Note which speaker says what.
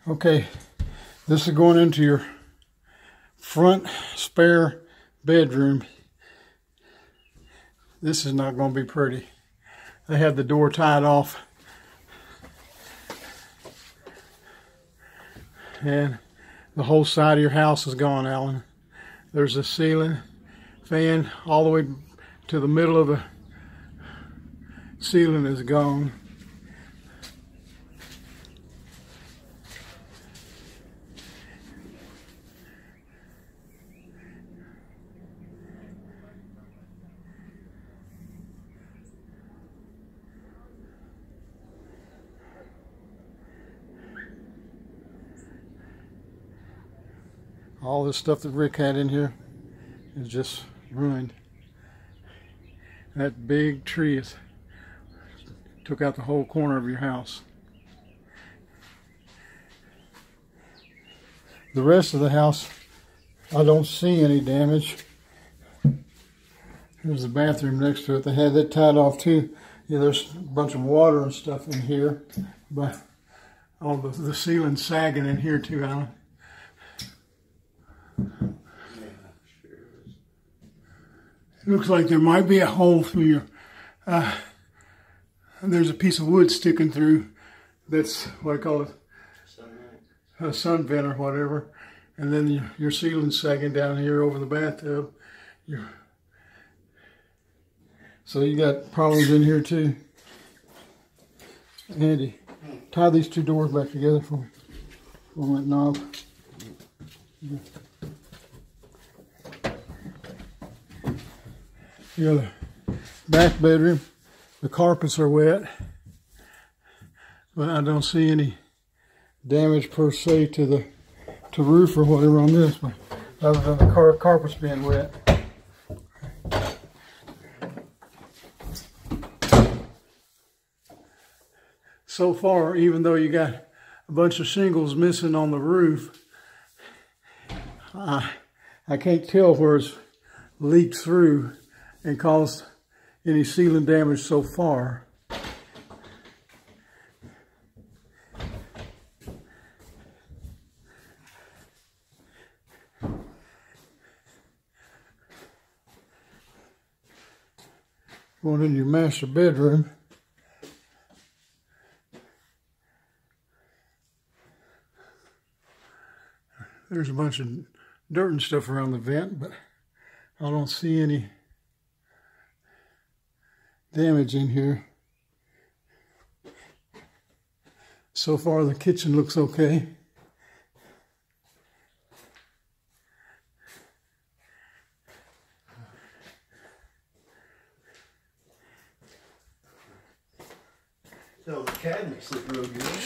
Speaker 1: Okay, this is going into your front spare bedroom. This is not going to be pretty. They had the door tied off. And the whole side of your house is gone, Alan. There's a ceiling fan all the way to the middle of the ceiling is gone. All this stuff that Rick had in here is just ruined. That big tree took out the whole corner of your house. The rest of the house, I don't see any damage. Here's the bathroom next to it. They had that tied off too. Yeah, there's a bunch of water and stuff in here, but all the ceiling's sagging in here too, Alan. Looks like there might be a hole through your, there's a piece of wood sticking through. That's what I call it, a sun vent or whatever. And then your ceiling's sagging down here over the bathtub. So you got problems in here too. Andy, tie these two doors back together for me on that knob. Yeah. You got the back bedroom. The carpets are wet, but I don't see any damage per se to the roof or whatever on this, but other than the carpets being wet. So far, even though you got a bunch of shingles missing on the roof, I can't tell where it's leaked through and caused any ceiling damage so far. Going into your master bedroom. There's a bunch of dirt and stuff around the vent, but I don't see any damage in here. So far the kitchen looks okay.
Speaker 2: So the cabinets look real good.